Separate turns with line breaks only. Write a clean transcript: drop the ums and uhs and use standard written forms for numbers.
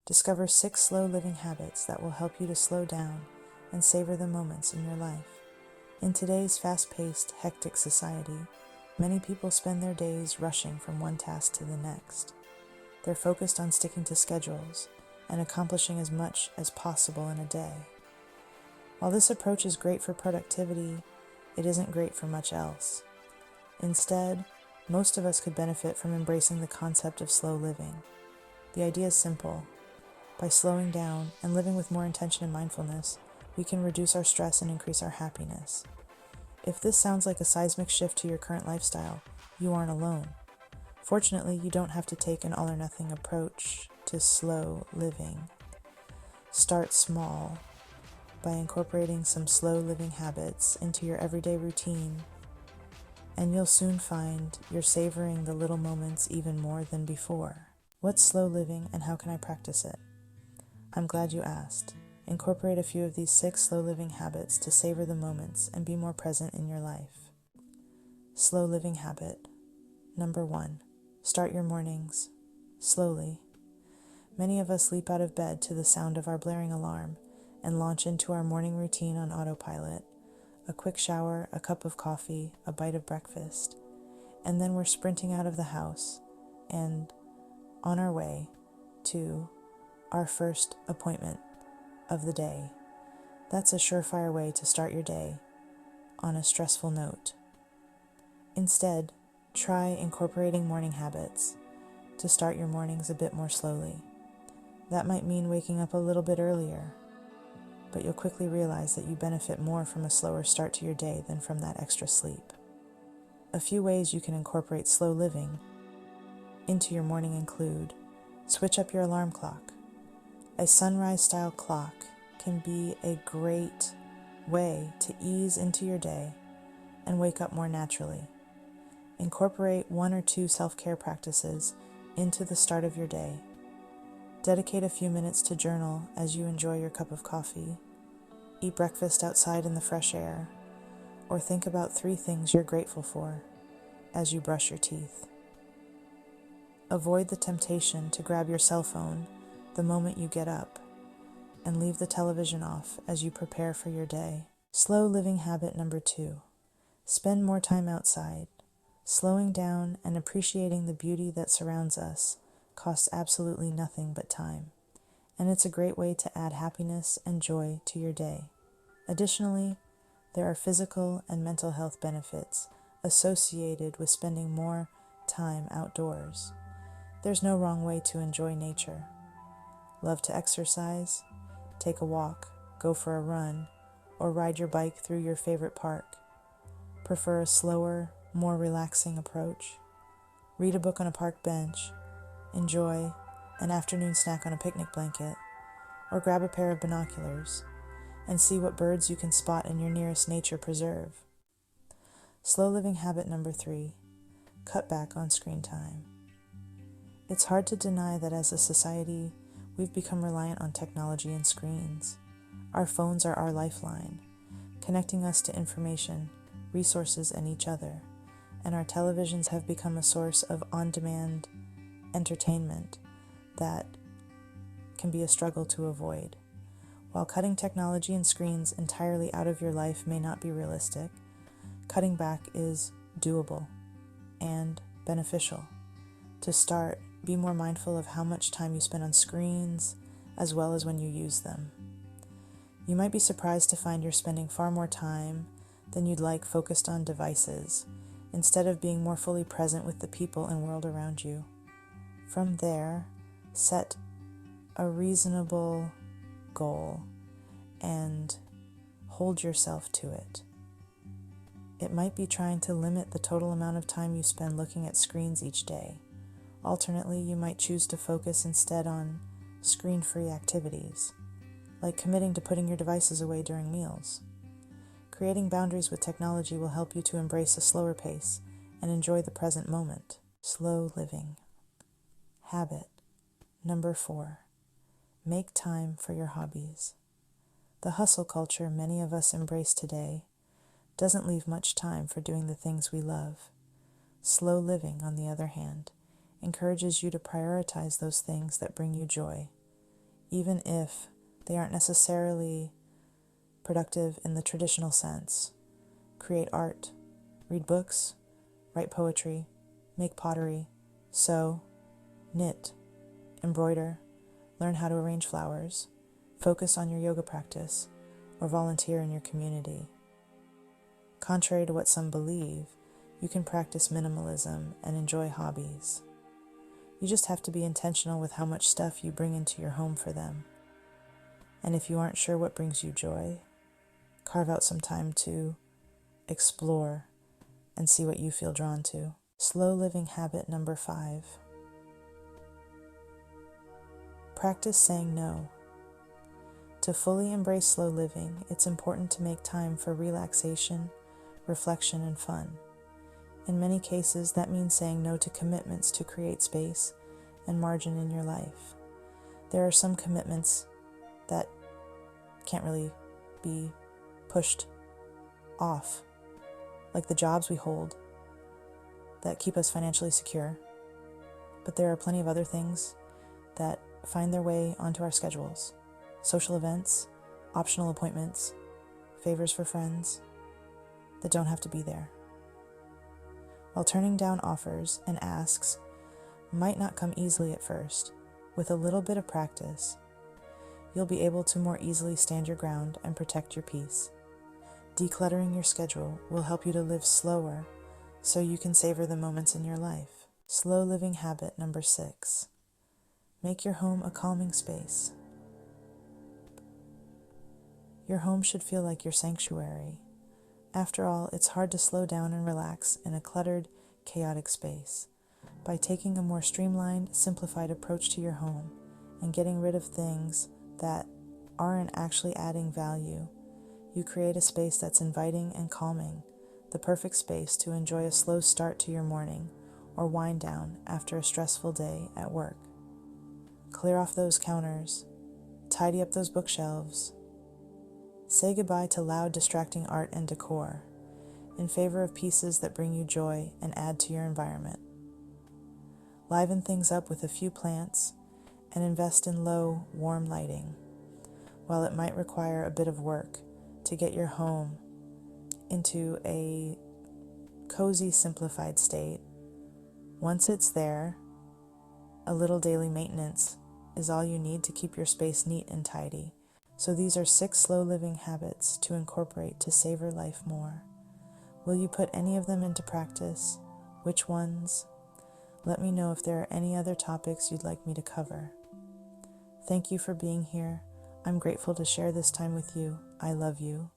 Discover 6 slow living habits that will help you to slow down and savor the moments in your life. In today's fast-paced, hectic society, many people spend their days rushing from one task to the next. They're focused on sticking to schedules and accomplishing as much as possible in a day. While this approach is great for productivity, it isn't great for much else. Instead, most of us could benefit from embracing the concept of slow living. The idea is simple. By slowing down and living with more intention and mindfulness, we can reduce our stress and increase our happiness. If this sounds like a seismic shift to your current lifestyle, you aren't alone. Fortunately, you don't have to take an all-or-nothing approach to slow living. Start small by incorporating some slow living habits into your everyday routine, and you'll soon find you're savoring the little moments even more than before. What's slow living and how can I practice it? I'm glad you asked. Incorporate a few of these 6 slow living habits to savor the moments and be more present in your life. Slow living habit. Number 1. Start your mornings slowly. Many of us leap out of bed to the sound of our blaring alarm and launch into our morning routine on autopilot. A quick shower, a cup of coffee, a bite of breakfast, and then we're sprinting out of the house and on our way to our first appointment of the day. That's a surefire way to start your day on a stressful note. Instead, try incorporating morning habits to start your mornings a bit more slowly. That might mean waking up a little bit earlier, but you'll quickly realize that you benefit more from a slower start to your day than from that extra sleep. A few ways you can incorporate slow living into your morning include: switch up your alarm clock. A sunrise-style clock can be a great way to ease into your day and wake up more naturally. Incorporate 1 or 2 self-care practices into the start of your day. Dedicate a few minutes to journal as you enjoy your cup of coffee. Eat breakfast outside in the fresh air, or think about 3 things you're grateful for as you brush your teeth. Avoid the temptation to grab your cell phone the moment you get up, and leave the television off as you prepare for your day. Slow living habit number 2. Spend more time outside. Slowing down and appreciating the beauty that surrounds us costs absolutely nothing but time, and it's a great way to add happiness and joy to your day. Additionally, there are physical and mental health benefits associated with spending more time outdoors. There's no wrong way to enjoy nature. Love to exercise? Take a walk, go for a run, or ride your bike through your favorite park. Prefer a slower, more relaxing approach? Read a book on a park bench, enjoy an afternoon snack on a picnic blanket, or grab a pair of binoculars and see what birds you can spot in your nearest nature preserve. Slow living habit number 3. Cut back on screen time. It's hard to deny that as a society, we've become reliant on technology and screens. Our phones are our lifeline, connecting us to information, resources, and each other, and our televisions have become a source of on-demand entertainment that can be a struggle to avoid. While cutting technology and screens entirely out of your life may not be realistic, cutting back is doable and beneficial. To start, be more mindful of how much time you spend on screens, as well as when you use them. You might be surprised to find you're spending far more time than you'd like focused on devices, instead of being more fully present with the people and world around you. From there, set a reasonable goal and hold yourself to it. It might be trying to limit the total amount of time you spend looking at screens each day. Alternately, you might choose to focus instead on screen-free activities, like committing to putting your devices away during meals. Creating boundaries with technology will help you to embrace a slower pace and enjoy the present moment. Slow living. Habit number 4. Make time for your hobbies. The hustle culture many of us embrace today doesn't leave much time for doing the things we love. Slow living, on the other hand, encourages you to prioritize those things that bring you joy. even if they aren't necessarily productive in the traditional sense. Create art, read books, write poetry, make pottery, sew, knit, embroider, learn how to arrange flowers, focus on your yoga practice, or volunteer in your community. Contrary to what some believe, you can practice minimalism and enjoy hobbies. You just have to be intentional with how much stuff you bring into your home for them. And if you aren't sure what brings you joy, carve out some time to explore and see what you feel drawn to. Slow living habit number 5. Practice saying no. To fully embrace slow living, it's important to make time for relaxation, reflection, and fun. In many cases, that means saying no to commitments to create space and margin in your life. There are some commitments that can't really be pushed off, like the jobs we hold that keep us financially secure. But there are plenty of other things that find their way onto our schedules. Social events, optional appointments, favors for friends that don't have to be there. While turning down offers and asks might not come easily at first, with a little bit of practice, you'll be able to more easily stand your ground and protect your peace. Decluttering your schedule will help you to live slower so you can savor the moments in your life. Slow living habit number 6. Make your home a calming space. Your home should feel like your sanctuary. After all, it's hard to slow down and relax in a cluttered, chaotic space. By taking a more streamlined, simplified approach to your home and getting rid of things that aren't actually adding value, you create a space that's inviting and calming, the perfect space to enjoy a slow start to your morning or wind down after a stressful day at work. Clear off those counters, tidy up those bookshelves. Say goodbye to loud, distracting art and decor in favor of pieces that bring you joy and add to your environment. Liven things up with a few plants and invest in low, warm lighting. While it might require a bit of work to get your home into a cozy, simplified state, once it's there, a little daily maintenance is all you need to keep your space neat and tidy. So these are 6 slow living habits to incorporate to savor life more. Will you put any of them into practice? Which ones? Let me know if there are any other topics you'd like me to cover. Thank you for being here. I'm grateful to share this time with you. I love you.